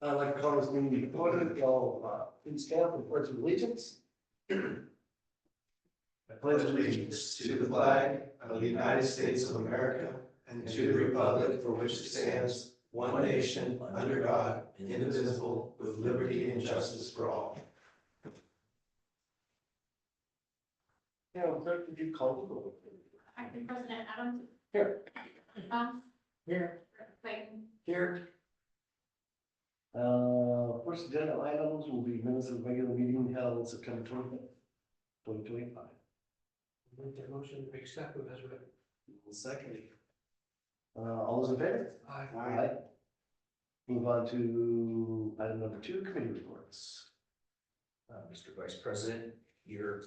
I'd like to call this meeting to order. Please stand for the pledge of allegiance. I pledge allegiance to the flag of the United States of America and to the republic for which it stands, one nation, under God, indivisible, with liberty and justice for all. Clerk, would you call the roll? Acting President Adams. Here. Thomas. Here. Clayton. Here. First agenda items will be minutes of regular meeting held September 25th, 2025. Make that motion to accept it as written. Second. All those in favor? Aye. Move on to item number 2, committee reports. Mr. Vice President, your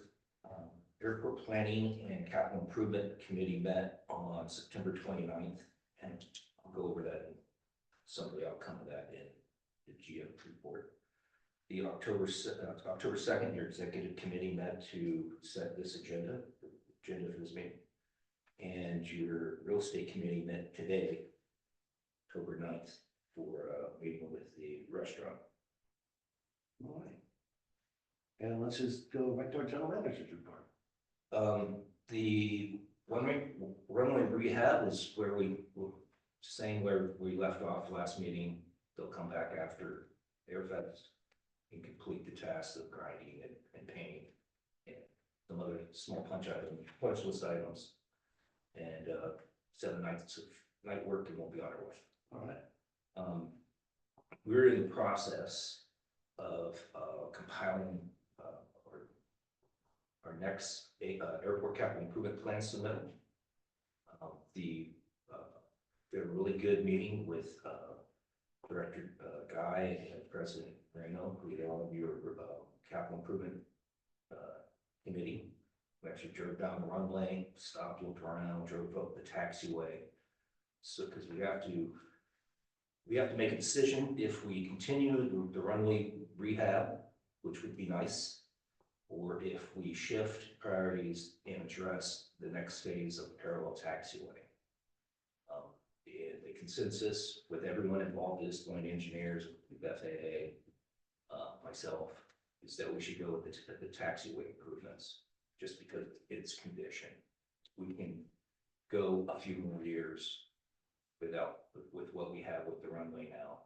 Airport Planning and Capital Improvement Committee met on September 29th, and I'll go over that and some of the outcome of that in the GM report. The October 2nd, your executive committee met to set this agenda for this meeting. And your real estate committee met today, October 9th, for a meeting with the restaurant. All right. And let's just go right to our general manager's report. The runway rehab is where we were saying where we left off last meeting. They'll come back after Airfest and complete the task of grinding and painting and some other small punch list items. And 7 nights of night work and we'll be on our way. All right. We're in the process of compiling our next airport capital improvement plan submittal. We had a really good meeting with Director Guy and President Reno, who did all of your capital improvement committee. We actually drove down the runway, stopped, looked around, drove up the taxiway. So, because we have to make a decision if we continue the runway rehab, which would be nice, or if we shift priorities and address the next phase of parallel taxiway. And the consensus with everyone involved is going engineers, FAA, myself, is that we should go with the taxiway improvements just because it's condition. We can go a few more years with what we have with the runway now.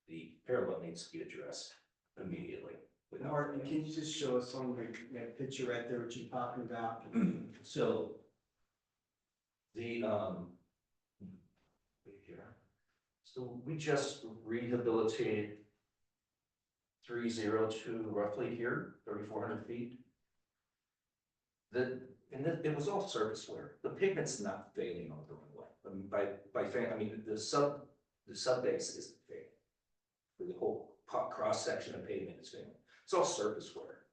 The parallel needs to be addressed immediately. Martin, can you just show us on the picture right there, what you're talking about? So the here. So we just rehabilitated 302 roughly here, 3,400 feet. It was all surface wear. The pavement's not failing on the runway. I mean the sub base isn't failing. The whole cross section of pavement is failing. It's all surface wear.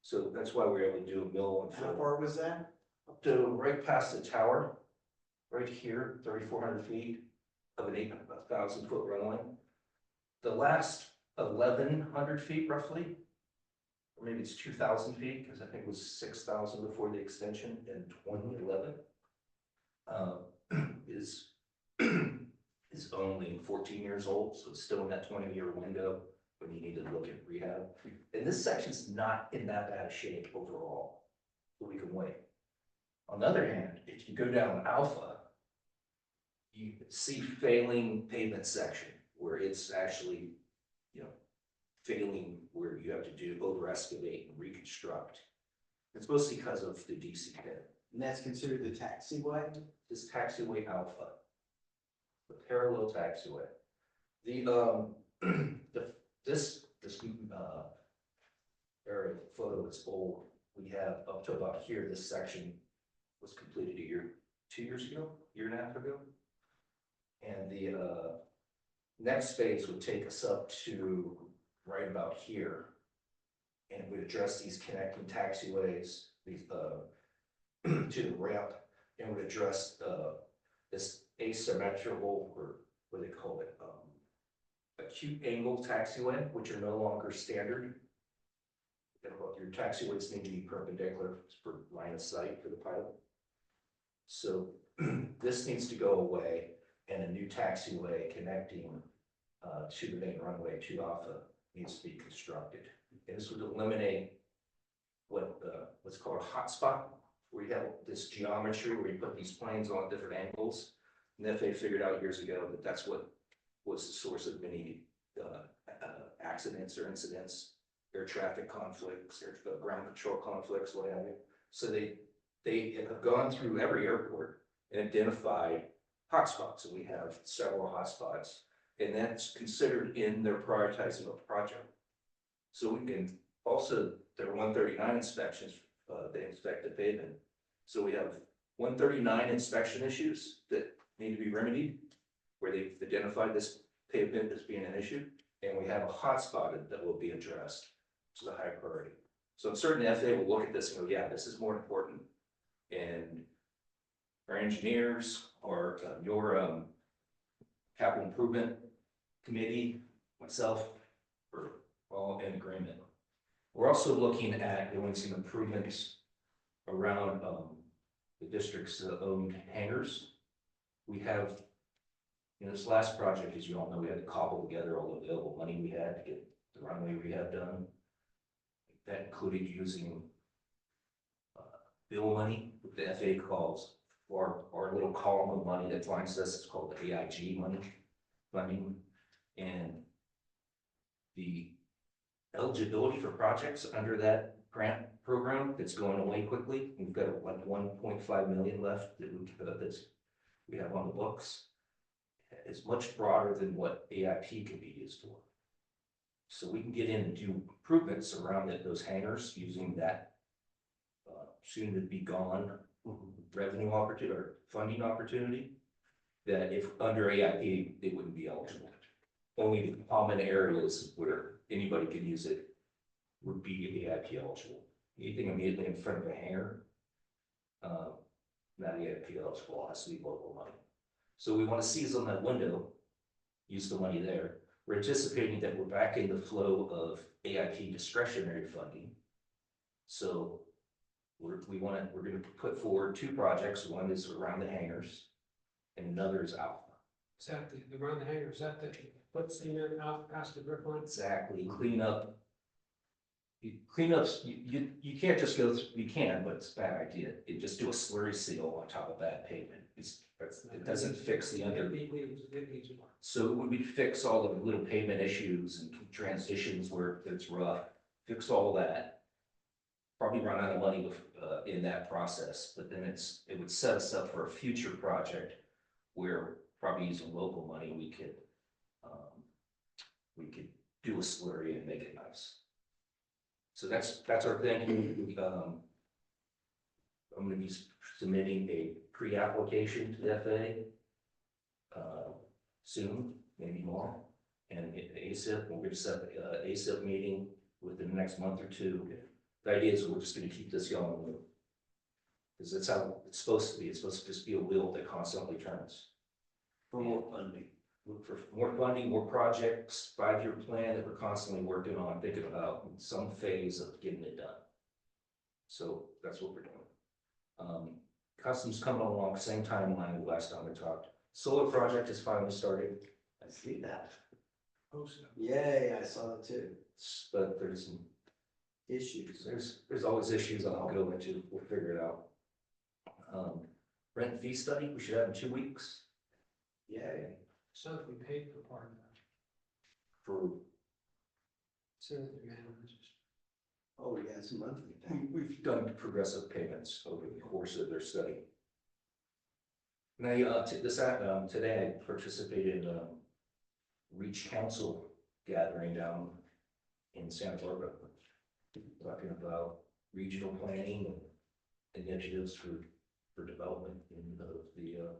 So that's why we were able to do a mill and How far was that? up to right past the tower, right here, 3,400 feet of an 8,000-foot runway. The last 1,100 feet roughly, or maybe it's 2,000 feet, because I think it was 6,000 before the extension in 2011, is only 14 years old, so it's still in that 20-year window when you need to look at rehab. And this section's not in that bad a shape overall, so we can wait. On the other hand, if you go down Alpha, you see failing pavement section where it's actually, failing where you have to do over excavate and reconstruct. It's mostly because of the DC pit. And that's considered the taxiway? This taxiway Alpha, the parallel taxiway. This aerial photo is old. We have up to about here. This section was completed 2 years ago, year and a half ago, and the next phase would take us up to right about here, and it would address these connecting taxiways, these to the ramp, and would address this asymmetrical, or what do they call it, acute angle taxiway, which are no longer standard. Your taxiways need to be perpendicular for line of sight for the pilot. So this needs to go away, and a new taxiway connecting to the main runway to Alpha needs to be constructed. And this would eliminate what's called a hotspot, where you have this geometry where you put these planes on different angles. And the FAA figured out years ago that that's what was the source of many accidents or incidents, air traffic conflicts, air ground control conflicts, what have you. So they have gone through every airport and identified hotspots, and we have several hotspots, and that's considered in their prioritizing of the project. So we can also, there are 139 inspections, they inspect the pavement. So we have 139 inspection issues that need to be remedied, where they've identified this pavement as being an issue, and we have a hotspot that will be addressed, which is a high priority. So certain FAA will look at this and go, yeah, this is more important. And our engineers or your capital improvement committee, myself, we're all in agreement. We're also looking at doing some improvements around the district's owned hangars. We have, this last project, as you all know, we had to cobble together all the available money we had to get the runway rehab done. That included using bill money, what the FAA calls, or our little column of money that finds us, it's called the AIG money funding. And the eligibility for projects under that grant program that's going away quickly, we've got like 1.5 million left that we have on the books, is much broader than what AIP can be used for. So we can get in and do improvements around those hangars using that soon to be gone revenue opportunity or funding opportunity, that if under AIP, it wouldn't be eligible. Only the common areas where anybody can use it would be AIP eligible. Anything immediately in front of a hangar, not AIP eligible, has to be local money. So we want to seize on that window, use the money there. We're anticipating that we're back in the flow of AIP discretionary funding. So we're going to put forward two projects. One is around the hangars, and another is Alpha. Is that the around the hangar, is that the, what's the man out past the brick line? Exactly, cleanups, you can't just go through, you can, but it's a bad idea. You just do a slurry seal on top of that pavement. It doesn't fix the under. It needs more. So when we fix all the little pavement issues and transitions where it's rough, fix all that. Probably run out of money in that process, but then it would set us up for a future project where probably using local money, we could do a slurry and make it nice. So that's our thing. I'm going to be submitting a pre-application to the FAA soon, maybe more, and ASIP. We're going to set an ASIP meeting within the next month or two. The idea is we're just going to keep this going, because that's how it's supposed to be. It's supposed to just be a wheel that constantly turns. For more funding. Look for more funding, more projects, 5-year plan that we're constantly working on, thinking about in some phase of getting it done. So that's what we're doing. Customs coming along, same timeline as last time we talked. Solar project is finally started. I see that. Oh, so. Yay, I saw it too. But there's some Issues. there's always issues I'll go into. We'll figure it out. Rent fee study, we should have in 2 weeks. Yay. So if we paid for part of that, For so that the managers. Oh, yeah, it's a monthly thing. we've done progressive payments over the course of their study. And I today I participated in a Reach Council gathering down in Santa Barbara, talking about regional planning and initiatives for development in the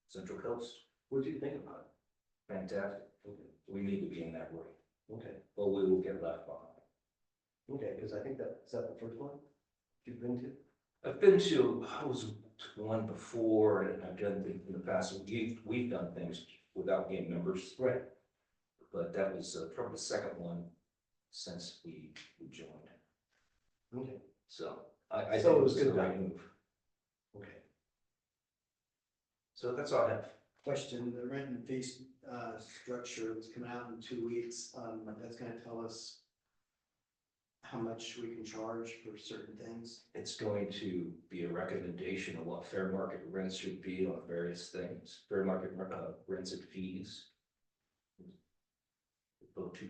Central Coast. What do you think about Fantastic. We need to be in that way, it? Okay, or we will get left behind. okay, because I think is that the first one you've been to? I've been to, I was to one before, and I've done things in the past. We've done things without being members, Right. but that was probably the second one since we joined. Okay, So I So think it was the good right value. move. okay. So that's all I have. Question, the rent and fee, structure was coming out in 2 weeks, that's gonna tell us how much we can charge for certain things. It's going to be a recommendation of what fair market rents should be on various things, fair market rents and fees. Go to.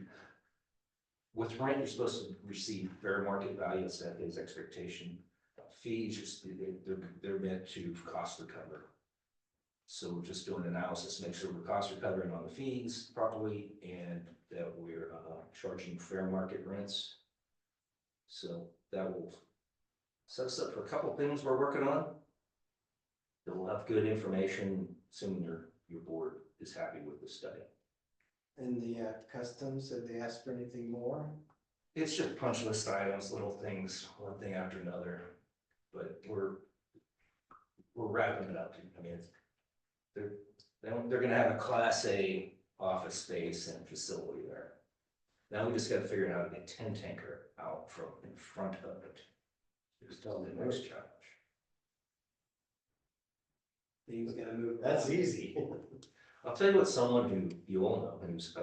With rent, you're supposed to receive fair market value instead of his expectation. Fees, just, they're meant to cost recover. So we're just doing analysis, make sure we're cost recovering on the fees properly and that we're charging fair market rents. So that will set us up for a couple of things we're working on. We'll have good information, assuming your board is happy with the study. And the customs, have they asked for anything more? It's just punch list items, little things, one thing after another, but we're wrapping it up. I mean, they're gonna have a Class A office space and facility there. Now we just gotta figure out how to get 10 tanker out from in front of it. Just tell them the next challenge. He's gonna move. That's easy. I'll tell you what, someone who you all know, whose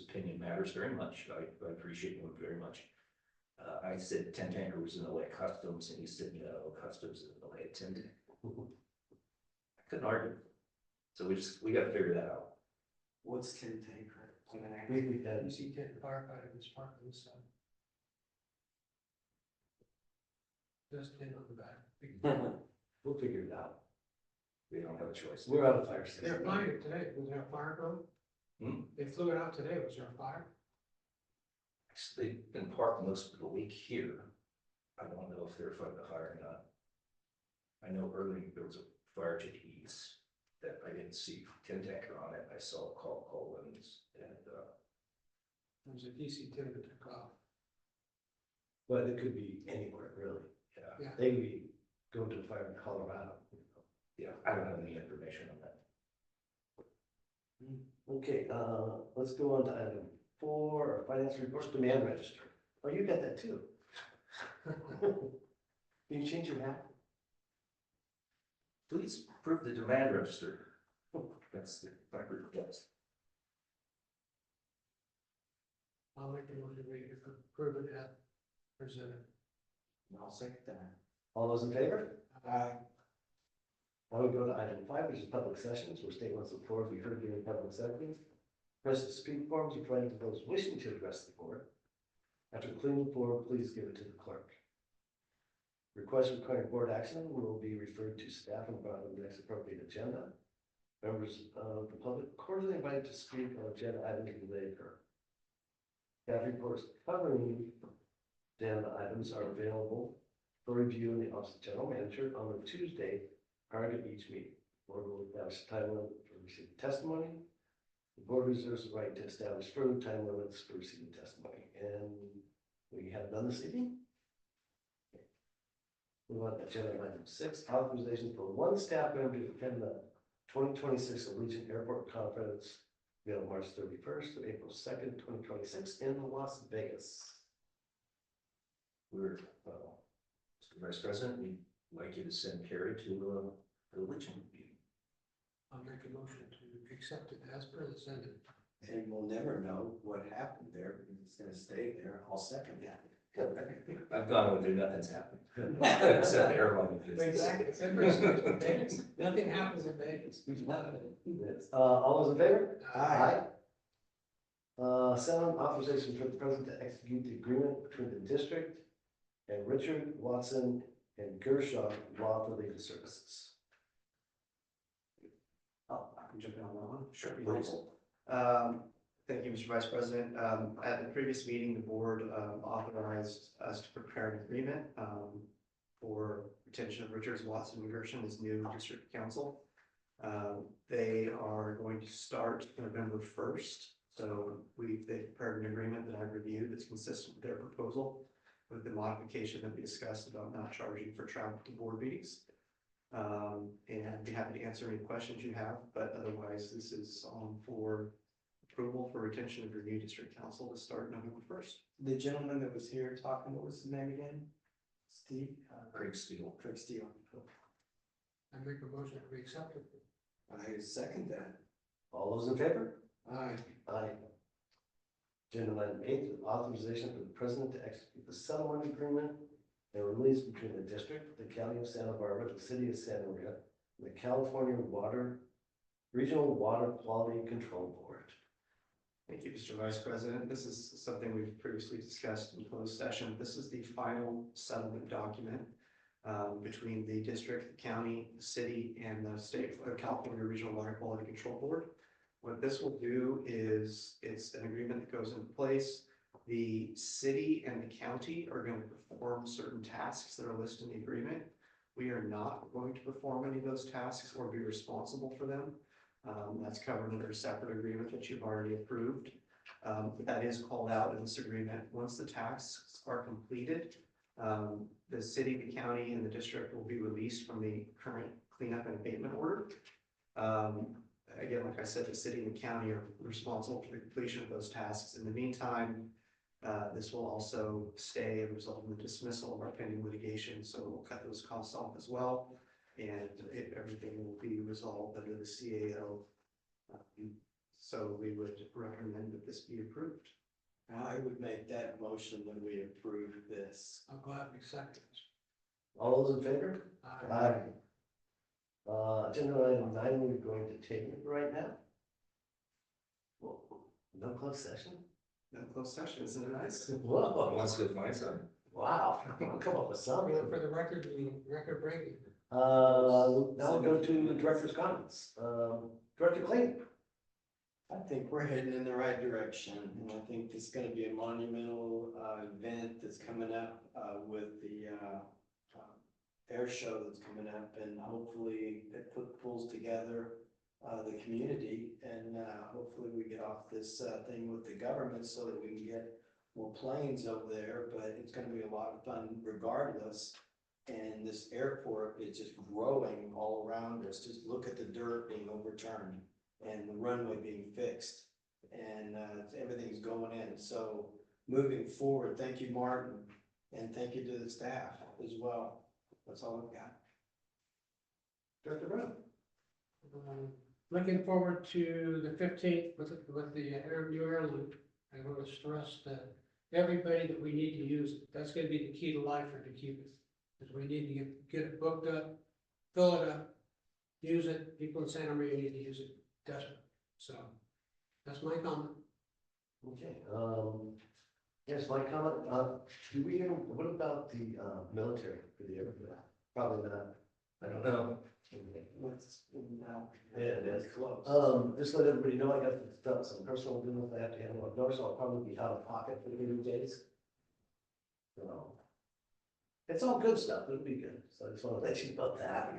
opinion matters very much, I appreciate him very much. I said 10 tanker was in the way of customs, and he said, no, customs is in the way of 10 tanker. I couldn't argue. So we gotta figure that out. What's 10 tanker? You see 10 firefighters parked on the side. Just 10 on the back. We'll figure it out. We don't have a choice. We're out of fire They're station. flying it today, was there a fire going? Hmm? They flew it out today, was there a fire? They've been parked most of the week here. I don't know if they're fighting the fire or not. I know earlier there was a fire to the east that I didn't see 10 tanker on it. I saw call limits and, There was a DC-10 that took off. But it could be anywhere, really. Yeah. They could be going to a fire in Colorado. yeah, I don't have any information on that. Okay, let's go on to item 4, our finance reports, demand register. Oh, you got that too. Can you change your hat? Please approve the demand register. That's the record request. I'll make a motion to approve it as presented. I'll second that. All those in favor? Aye. Now we go to item 5, which is public sessions, where statements of floor will be heard during public sessions. Press the speak forms are provided to those wishing to address the board. After completing the form, please give it to the clerk. Requests requiring board action will be referred to staff and brought on the next appropriate agenda. Members of the public cordially invited to speak on agenda items as they occur. Staff reports covering agenda items are available for review in the office of general manager on the Tuesday prior to each meeting. The board will establish a time limit for receiving testimony. The board reserves the right to establish further time limits for receiving testimony, and we have none this evening. Move on to agenda item 6, authorization for one staff member to attend the 2026 Allegiant Airport Conference, held March 31st to April 2nd, 2026 in Las Vegas. We're, Mr. Vice President, we'd like you to send Carrie to the Legion meeting. I'll make a motion to accept it as presented. And we'll never know what happened there, because it's gonna stay there. I'll second that. I've gone over there, nothing's happened. Except the airline. Exactly. Everybody's in Vegas. Nothing happens in Vegas. Yes. All those in favor? Aye. 7, authorization for the president to execute the agreement between the district and Richard Watson and Gershon Law for Legal Services. Oh, I can jump in on that one. Sure, please. Thank you, Mr. Vice President. At the previous meeting, the board authorized us to prepare an agreement for retention of Richards, Watson, and Gershon as new district council. They are going to start November 1st. So they prepared an agreement that I've reviewed that's consistent with their proposal with the modification that we discussed about not charging for travel to board meetings. And I'd be happy to answer any questions you have, but otherwise this is on for approval for retention of your new district council to start November 1st. The gentleman that was here talking, what was his name again? Steve? Craig Steele. Craig Steele. I make a motion to accept it. I second that. All those in favor? Aye. Aye. Agenda item 8, authorization for the president to execute the settlement agreement and release between the district, the county of Santa Barbara, the city of Santa Maria, and the California Regional Water Quality Control Board. Thank you, Mr. Vice President. This is something we've previously discussed in closed session. This is the final settlement document between the district, the county, the city, and the state of California Regional Water Quality Control Board. What this will do is it's an agreement that goes into place. The city and the county are going to perform certain tasks that are listed in the agreement. We are not going to perform any of those tasks or be responsible for them. That's covered under a separate agreement that you've already approved. That is called out in this agreement. Once the tasks are completed, the city, the county, and the district will be released from the current cleanup and abatement order. Again, like I said, the city and the county are responsible for the completion of those tasks. In the meantime, this will also stay and result in the dismissal of our pending litigation, so we'll cut those costs off as well. And everything will be resolved under the CAO. So we would recommend that this be approved. I would make that motion when we approve this. I'll gladly second. All those in favor? Aye. Agenda item 9, we're going to table right now. Well, no closed session? No closed session, isn't it nice? Whoa, Wants to go find some? wow, come up with something. For the record, record breaking. Now we'll go to the director's comments. Director Clayton. I think we're heading in the right direction, and I think it's gonna be a monumental, event that's coming up, with the, air show that's coming up, and hopefully it pulls together, the community, and, hopefully we get off this, thing with the government so that we can get more planes over there, but it's gonna be a lot of fun regardless. And this airport is just growing all around us. Just look at the dirt being overturned and the runway being fixed, and everything's going in. So moving forward, thank you, Martin, and thank you to the staff as well. That's all I've got. Director Brown. Looking forward to the 15th with the new airline. I want to stress that everybody that we need to use it. That's going to be the key to life for to keep it. Because we need to get it booked up, fill it up, use it. People in Santa Maria need to use it desperately. So that's my comment. Okay, yes, my comment, do we, what about the, military for the airport? Probably not. I don't know. Let's, now, Yeah, it is. close. Just let everybody know, I got some personal business I have to handle outdoors, so I'll probably be out of pocket for a few days. So, it's all good stuff, it'll be good, so I just want to let you know that.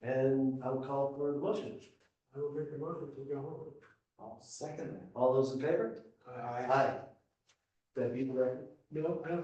And I will call for the motion. I will make the motion to go home. I'll second that. All those in favor? Aye. Aye. That be the record? No, I don't